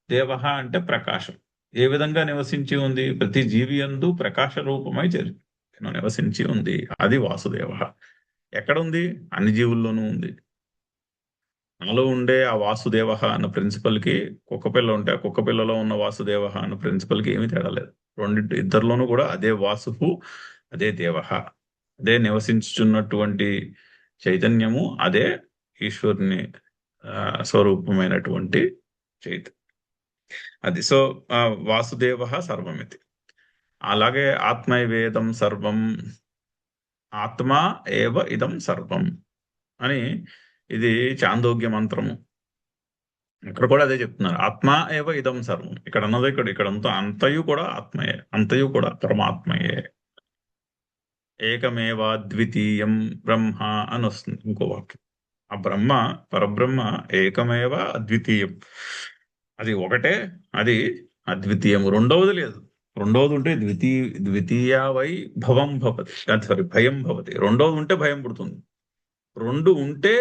దేవ అంటే ప్రకాశం. ఏ విధంగా నివసించి ఉంది? ప్రతి జీవి యందు ప్రకాశ రూపమై నివసించి ఉంది. అది వాసుదేవ. ఎక్కడుంది? అన్ని జీవుల్లోనూ ఉంది. నాలో ఉండే ఆ వాసుదేవ అన్న ప్రిన్సిపల్కి కుక్కపిల్ల ఉంటే ఆ కుక్కపిల్లలో ఉన్న వాసుదేవ అన్న ప్రిన్సిపల్కి ఏమీ తేడా లేదు. ఇద్దరిలోనూ కూడా అదే వాసుహు, అదే దేవ, అదే నివసించుచున్నటువంటి చైతన్యము, అదే ఈశ్వరుని స్వరూపమైనటువంటి చైతన్యం. అది. సో వాసుదేవ సర్వమితి. అలాగే ఆత్మైవేదం సర్వం, ఆత్మ ఏవ ఇదం సర్వం అని ఇది చాందోగ్య మంత్రము. ఇక్కడ కూడా అదే చెప్తున్నారు. ఆత్మ ఏవ ఇదం సర్వం. ఇక్కడ అన్నది ఇక్కడంతా అంతయు కూడా ఆత్మయే, అంతయు కూడా పరమాత్మయే. ఏకమేవా ద్వితీయం బ్రహ్మ అని వస్తుంది ఇంకో వాక్యం. ఆ పరబ్రహ్మ ఏకమేవ అద్వితీయం, అది ఒకటే, అది అద్వితీయము, రెండవది లేదు. రెండవది ఉంటే ద్వితీయ వై భవం భవతి, సారీ భయం భవతి. రెండవది ఉంటే భయం పుడుతుంది. రెండు ఉంటే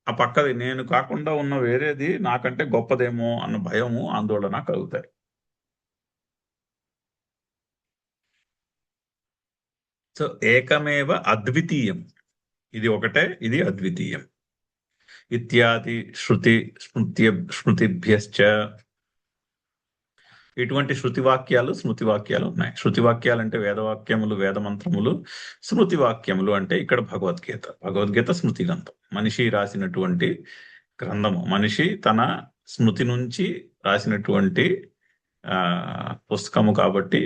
ఆ పక్కది నేను కాకుండా ఉన్న వేరేది నాకంటే గొప్పదేమో అన్న భయము, ఆందోళన కలుగుతాయి. సో ఏకమేవ అద్వితీయం, ఇది ఒకటే, ఇది అద్వితీయం. ఇత్యాది స్మృతిభ్యశ్చ, ఇటువంటి స్మృతివాక్యాలు ఉన్నాయి. శృతివాక్యాలు అంటే వేదవాక్యములు, వేద మంత్రములు. స్మృతివాక్యములు అంటే ఇక్కడ భగవద్గీత స్మృతి గ్రంథం, మనిషి రాసినటువంటి గ్రంథము. మనిషి తన స్మృతి నుంచి రాసినటువంటి పుస్తకము కాబట్టి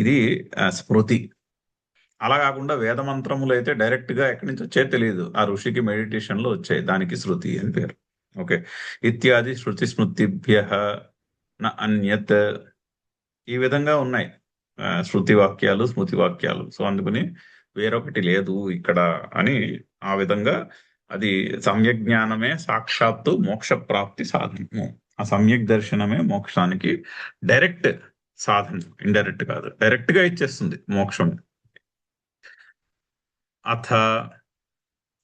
ఇది స్మృతి. అలా కాకుండా వేద మంత్రములు అయితే డైరెక్ట్ గా ఎక్కడి నుంచి వచ్చాయో తెలియదు, ఆ ఋషికి మెడిటేషన్ లో వచ్చాయి, దానికి శృతి అని పేరు. ఓకే. ఇత్యాది స్మృతిభ్య న అన్యత్, ఈ విధంగా ఉన్నాయి శృతివాక్యాలు, స్మృతివాక్యాలు. సో అందుకని వేరొకటి లేదు ఇక్కడ అని. ఆ విధంగా అది సమ్యక్ జ్ఞానమే సాక్షాత్తు మోక్ష ప్రాప్తి సాధనము. ఆ సమ్యక్ దర్శనమే మోక్షానికి డైరెక్ట్ సాధన, ఇండైరెక్ట్ కాదు, డైరెక్ట్ గా ఇచ్చేస్తుంది మోక్షం. అథ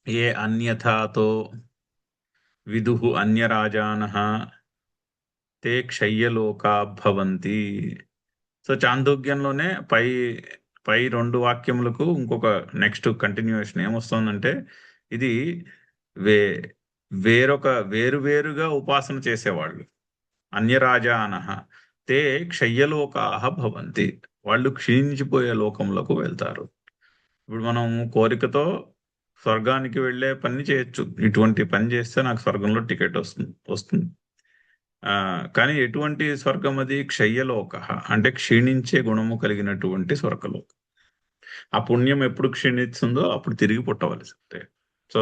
ఏ అన్యథాతో విదుః అన్యరాజానః తే క్షయ్యలోకా భవంతి. సో చాందోగ్యంలోనే పై 2 వాక్యములకు ఇంకొక నెక్స్ట్ కంటిన్యూషన్ ఏమొస్తుందంటే, ఇది వేరువేరుగా ఉపాసన చేసేవాళ్ళు. అన్యరాజానః తే క్షయ్యలోకాః భవంతి, వాళ్ళు క్షీణించిపోయే లోకములకు వెళ్తారు. ఇప్పుడు మనం కోరికతో స్వర్గానికి వెళ్ళే పని చేయొచ్చు. ఇటువంటి పని చేస్తే నాకు స్వర్గంలో టికెట్ వస్తుంది. కానీ ఎటువంటి స్వర్గం అది? క్షయ్యలోక అంటే క్షీణించే గుణము కలిగినటువంటి స్వర్గలోకం. ఆ పుణ్యం ఎప్పుడు క్షీణిస్తుందో అప్పుడు తిరిగి పుట్టవలసిందే. సో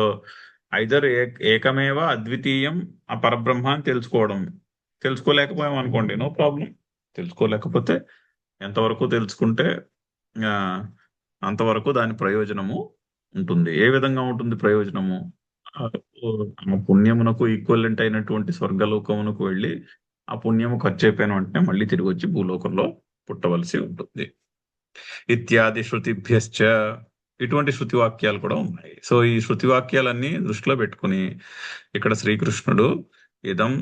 ఐదర్ ఏకమేవ అద్వితీయం ఆ పరబ్రహ్మ అని తెలుసుకోలేకపోయాం అనుకోండి, నో ప్రాబ్లం. తెలుసుకోలేకపోతే ఎంతవరకు తెలుసుకుంటే అంతవరకు దాని ప్రయోజనము ఉంటుంది. ఏ విధంగా ఉంటుంది ప్రయోజనము? పుణ్యమునకు ఈక్వలెంట్ అయినటువంటి స్వర్గలోకమునకు వెళ్ళి ఆ పుణ్యము ఖర్చు అయిపోయిన వెంటనే మళ్ళీ తిరిగి వచ్చి భూలోకంలో పుట్టవలసి ఉంటుంది. ఇత్యాది శృతిభ్యశ్చ, ఇటువంటి శృతివాక్యాలు కూడా ఉన్నాయి. సో ఈ శృతివాక్యాలన్నీ దృష్టిలో పెట్టుకుని ఇక్కడ శ్రీకృష్ణుడు ఇదం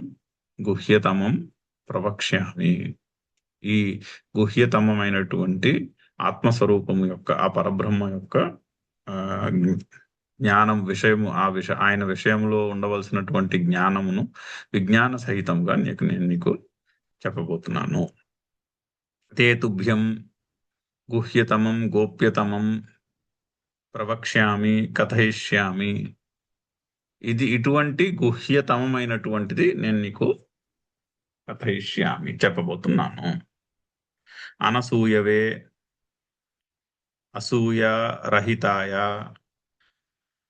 గుహ్యతమం ప్రవక్ష్యామి, ఈ గుహ్యతమైనటువంటి ఆత్మస్వరూపము యొక్క, ఆ పరబ్రహ్మ యొక్క జ్ఞానం విషయము, ఆయన విషయంలో ఉండవలసినటువంటి జ్ఞానమును విజ్ఞాన సహితంగా నేను నీకు చెప్పబోతున్నాను. తే తుభ్యం గుహ్యతమం గోప్యతమం ప్రవక్ష్యామి, కథయిష్యామి. ఇది ఇటువంటి గుహ్యతమమైనటువంటిది నేను నీకు కథయిష్యామి చెప్పబోతున్నాను. అనసూయవే అసూయ రహితాయ.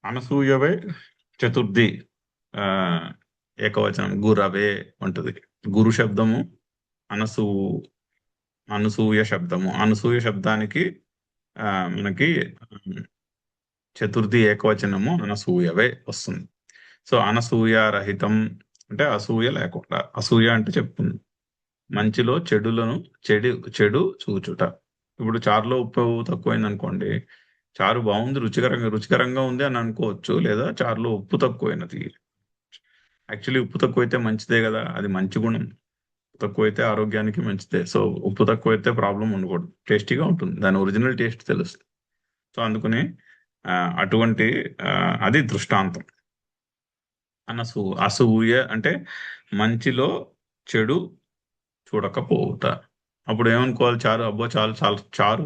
అనసూయవే చతుర్థి ఆ ఏకవచనం గురవే ఉంటుంది. గురు శబ్దము అనసూ అనసూయ శబ్దము. అనసూయ శబ్దానికి మనకి చతుర్థి ఏకవచనము అనసూయవే వస్తుంది. సో అనసూయ రహితం అంటే అసూయ లేకుండా. అసూయ అంటే చెప్తుంది మంచిలో చెడులను చెడు చూచుట. ఇప్పుడు చారులో ఉప్పు తక్కువైంది అనుకోండి, చారు బాగుంది, రుచికరంగా ఉంది అని అనుకోవచ్చు, లేదా చారులో ఉప్పు తక్కువైనది. యాక్చువల్లీ ఉప్పు తక్కువైతే మంచిదే కదా, అది మంచి గుణం. తక్కువైతే ఆరోగ్యానికి మంచిదే. సో ఉప్పు తక్కువైతే ప్రాబ్లం ఉండకూడదు, టేస్టీగా ఉంటుంది, దాని ఒరిజినల్ టేస్ట్ తెలుస్తుంది. సో అందుకని అటువంటి అది దృష్టాంతం. అసూయ అంటే మంచిలో చెడు చూడకపోవుట. అప్పుడు ఏమనుకోవాలి? చారు అబ్బో చారు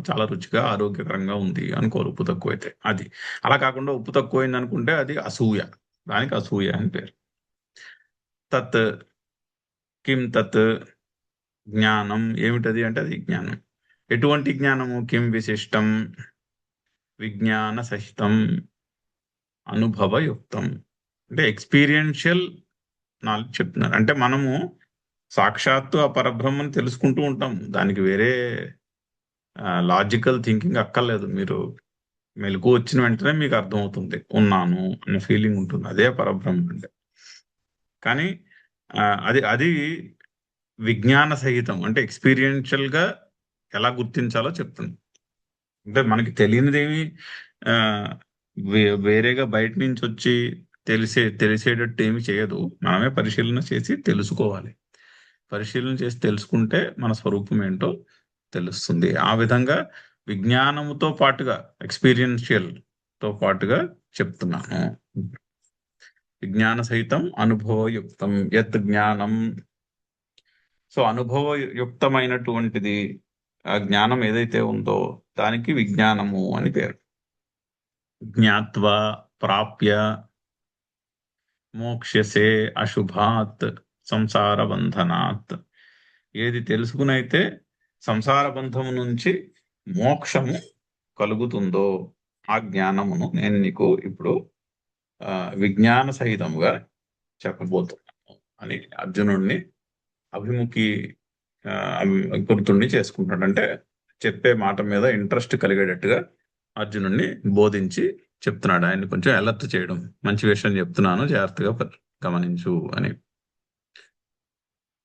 చాలా రుచిగా ఆరోగ్యకరంగా ఉంది అనుకోవాలి ఉప్పు తక్కువైతే. అది అలా కాకుండా ఉప్పు తక్కువైంది అనుకుంటే అది అసూయ. దానికి అసూయ అని పేరు. తత్ కిం తత్ జ్ఞానం ఏమిటది అంటే అది జ్ఞానం. ఎటువంటి జ్ఞానము? కిం విశిష్టం విజ్ఞాన సహితం అనుభవయుక్తం. అంటే ఎక్స్పీరియన్షియల్ నాలెడ్జ్ చెప్తున్నారు. అంటే మనము సాక్షాత్తు ఆ పరబ్రహ్మను తెలుసుకుంటూ ఉంటాం, దానికి వేరే లాజికల్ థింకింగ్ అక్కర్లేదు. మీరు మెలకు వచ్చిన వెంటనే మీకు అర్థమవుతుంది, ఉన్నాను అనే ఫీలింగ్ ఉంటుంది, అదే పరబ్రహ్మ అంటే. కానీ అది అది విజ్ఞాన సహితం అంటే ఎక్స్పీరియన్షియల్ గా ఎలా గుర్తించాలో చెప్తుంది. అంటే మనకి తెలియనిదేమి వేరేగా బయట నుంచి వచ్చి తెలిసేటట్టు ఏమి చేయదు. మనమే పరిశీలన చేసి తెలుసుకోవాలి. పరిశీలన చేసి తెలుసుకుంటే మన స్వరూపం ఏంటో తెలుస్తుంది. ఆ విధంగా విజ్ఞానముతో పాటుగా ఎక్స్పీరియన్షియల్ తో పాటుగా చెప్తున్నాను. విజ్ఞాన సహితం అనుభవయుక్తం యత్ జ్ఞానం. సో అనుభవయుక్తమైనటువంటిది ఆ జ్ఞానం ఏదైతే ఉందో దానికి విజ్ఞానము అని పేరు. జ్ఞాత్వా ప్రాప్య మోక్ష్యసే అశుభాత్ సంసార బంధనాత్. ఏది తెలుసుకునైతే సంసార బంధము నుంచి మోక్షము కలుగుతుందో ఆ జ్ఞానమును నేను నీకు ఇప్పుడు విజ్ఞాన సహితముగా చెప్పబోతున్నాను అని అర్జునుడిని అభిముఖి గుర్తుండి చేసుకుంటాడు. అంటే చెప్పే మాట మీద ఇంట్రెస్ట్ కలిగేటట్టుగా అర్జునుడిని బోధించి చెప్తున్నాడు. ఆయన్ని కొంచెం అలర్ట్ చేయడం, మంచి విషయం చెప్తున్నాను జాగ్రత్తగా గమనించు అని.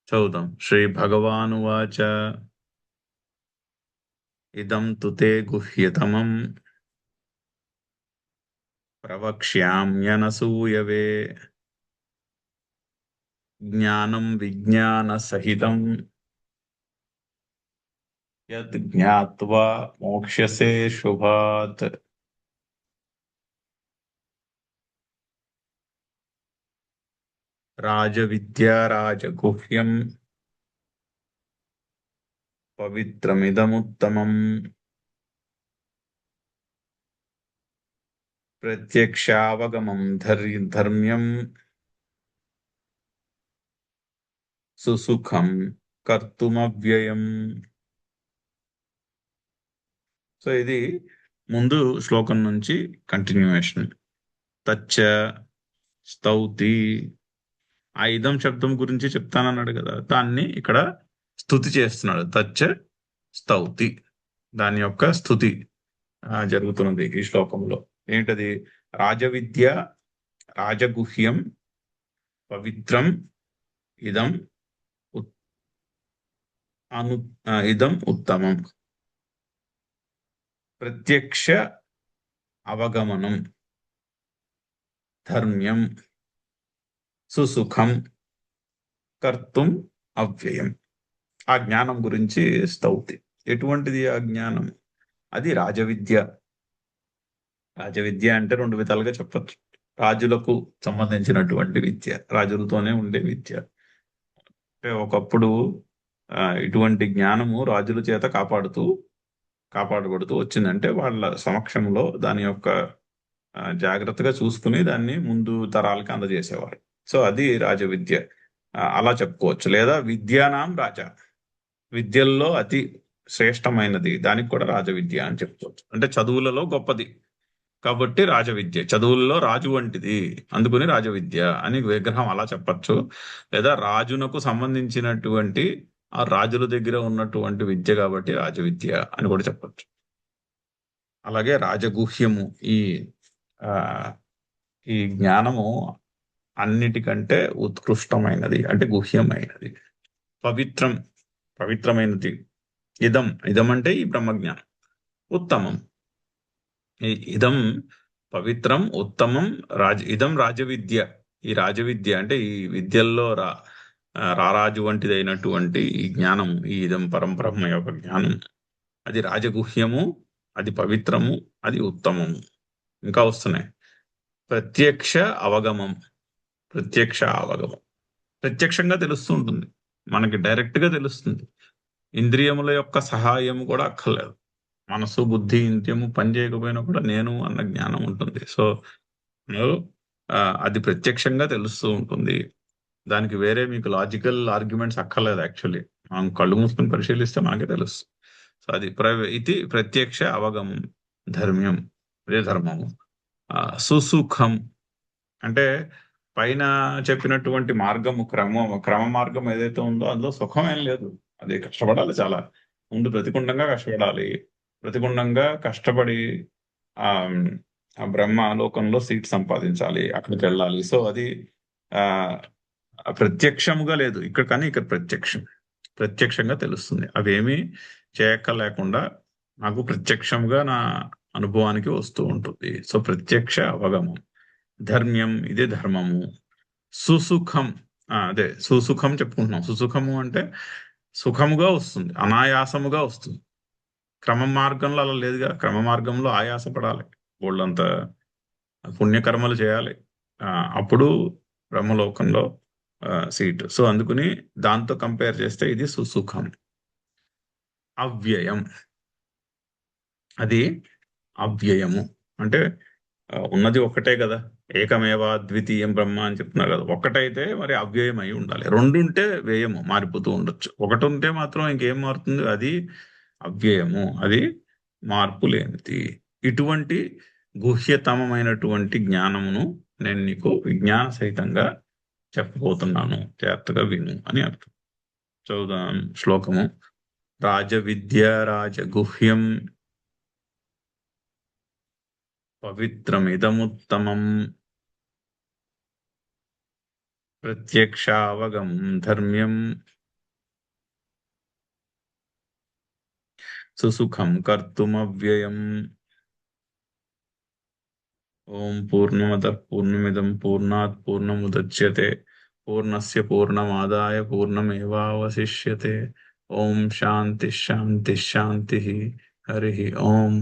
చదువుదాం. శ్రీ భగవానువాచ ఇదం తు తే గుహ్యతమం ప్రవక్ష్యామ్యనసూయవే జ్ఞానం విజ్ఞాన సహితం యద్ జ్ఞాత్వా మోక్ష్యసే శుభాత్. రాజవిద్యా రాజగుహ్యం పవిత్రమిదముత్తమం ప్రత్యక్షావగమం ధర్మ్యం సుసుఖం కర్తుమవ్యయం. సో ఇది ముందు శ్లోకం నుంచి కంటిన్యూయేషన్. తచ్చ స్తౌతి. ఆ ఇదం శబ్దం గురించి చెప్తానన్నాడు కదా, దాన్ని ఇక్కడ స్తుతి చేస్తున్నాడు. తచ్చ స్తౌతి, దాని యొక్క స్తుతి జరుగుతున్నది ఈ శ్లోకంలో. ఏంటది? రాజవిద్య రాజగుహ్యం పవిత్రం ఇదం ఇదం ఉత్తమం ప్రత్యక్ష అవగమనం ధర్మ్యం సుసుఖం కర్తుం అవ్యయం. ఆ జ్ఞానం గురించి స్తౌతి. ఎటువంటిది ఆ జ్ఞానం? అది రాజవిద్య. రాజవిద్య అంటే రెండు విధాలుగా చెప్పచ్చు. రాజులకు సంబంధించినటువంటి విద్య, రాజులతోనే ఉండే విద్య. అంటే ఒకప్పుడు ఇటువంటి జ్ఞానము రాజుల చేత కాపాడుతూ కాపాడబడుతూ వచ్చిందంటే వాళ్ళ సమక్షంలో దాని యొక్క జాగ్రత్తగా చూసుకుని దాన్ని ముందు తరాలకి అందజేసేవారు. సో అది రాజవిద్య. అలా చెప్పుకోవచ్చు. లేదా విద్యానాం రాజా, విద్యల్లో అతి శ్రేష్టమైనది దానికి కూడా రాజవిద్య అని చెప్పుకోవచ్చు. అంటే చదువులలో గొప్పది కాబట్టి రాజవిద్య, చదువుల్లో రాజు వంటిది అందుకుని రాజవిద్య అని విగ్రహం అలా చెప్పచ్చు. లేదా రాజునకు సంబంధించినటువంటి ఆ రాజుల దగ్గర ఉన్నటువంటి విద్య కాబట్టి రాజవిద్య అని కూడా చెప్పచ్చు. అలాగే రాజగుహ్యము, ఈ ఆ ఈ జ్ఞానము అన్నిటికంటే ఉత్కృష్టమైనది, అంటే గుహ్యమైనది. పవిత్రం, పవిత్రమైనది. ఇదం, ఇదం అంటే ఈ బ్రహ్మజ్ఞానం. ఉత్తమం, ఇదం పవిత్రం, ఉత్తమం. ఇదం రాజవిద్య, ఈ రాజవిద్య అంటే ఈ విద్యల్లో రారాజు వంటిదైనటువంటి ఈ జ్ఞానం, ఈ ఇదం పరంబ్రహ్మ యొక్క జ్ఞానం, అది రాజగుహ్యము, అది పవిత్రము, అది ఉత్తమము. ఇంకా వస్తున్నాయి. ప్రత్యక్ష అవగమం, ప్రత్యక్ష అవగమం. ప్రత్యక్షంగా తెలుస్తూ ఉంటుంది, మనకి డైరెక్ట్ గా తెలుస్తుంది. ఇంద్రియముల యొక్క సహాయం కూడా అక్కర్లేదు. మనసు, బుద్ధి, ఇంద్రియము పని చేయకపోయినా కూడా నేను అన్న జ్ఞానం ఉంటుంది. సో అది ప్రత్యక్షంగా తెలుస్తూ ఉంటుంది. దానికి వేరే మీకు లాజికల్ ఆర్గ్యుమెంట్స్ అక్కర్లేదు. యాక్చువల్లీ మనం కళ్ళు మూసుకుని పరిశీలిస్తే మనకే తెలుస్తుంది. సో అది ఇది ప్రత్యక్ష అవగమం. ధర్మ్యం, ఇదే ధర్మము. సుసుఖం అంటే పైన చెప్పినటువంటి మార్గము, క్రమ మార్గం ఏదైతే ఉందో అందులో సుఖం ఏం లేదు. అది కష్టపడాలి చాలా. ముందు ప్రతిగుండంగా కష్టపడాలి. ప్రతిగుండంగా కష్టపడి ఆ ఆ బ్రహ్మ లోకంలో సీట్ సంపాదించాలి, అక్కడికి వెళ్ళాలి. సో అది ఆ ప్రత్యక్షముగా లేదు ఇక్కడ, కానీ ఇక్కడ ప్రత్యక్షంగా తెలుస్తుంది. అవేమీ చేయక్కర్లేకుండా నాకు ప్రత్యక్షంగా నా అనుభవానికి వస్తూ ఉంటుంది. సో ప్రత్యక్ష అవగమం. ధర్మ్యం, ఇదే ధర్మము. సుసుఖం, అదే సుసుఖం చెప్పుకుంటున్నాం. సుసుఖము అంటే సుఖముగా వస్తుంది, అనాయాసముగా వస్తుంది. క్రమ మార్గంలో అలా లేదుగా. క్రమ మార్గంలో ఆయాసపడాలి, వాళ్ళంత పుణ్యకర్మలు చేయాలి, అప్పుడు బ్రహ్మలోకంలో సీట్. సో అందుకుని దాంతో కంపేర్ చేస్తే ఇది సుసుఖం. అవ్యయం, అది అవ్యయము అంటే ఉన్నది ఒక్కటే కదా. ఏకమేవా ద్వితీయం బ్రహ్మ అని చెప్తున్నారు కదా. ఒక్కటైతే మరి అవ్యయం అయి ఉండాలి. రెండు ఉంటే వ్యయము మారిపోతూ ఉండొచ్చు. ఒకటి ఉంటే మాత్రం ఇంకేం మారుతుంది, అది అవ్యయము, అది మార్పు లేనిది. ఇటువంటి గుహ్యతమమైనటువంటి జ్ఞానమును నేను నీకు విజ్ఞాన సహితంగా చెప్పబోతున్నాను, జాగ్రత్తగా విను అని అర్థం. చదువుదాం శ్లోకము. రాజవిద్య రాజగుహ్యం పవిత్రమిదముత్తమం ప్రత్యక్షావగం ధర్మ్యం సుసుఖం కర్తుమవ్యయం. ఓం పూర్ణమదః పూర్ణమిదం పూర్ణాత్ పూర్ణముదచ్యతే పూర్ణస్య పూర్ణమాదాయ పూర్ణమేవావశిష్యతే. ఓం శాంతి శాంతి శాంతి. హరి ఓం.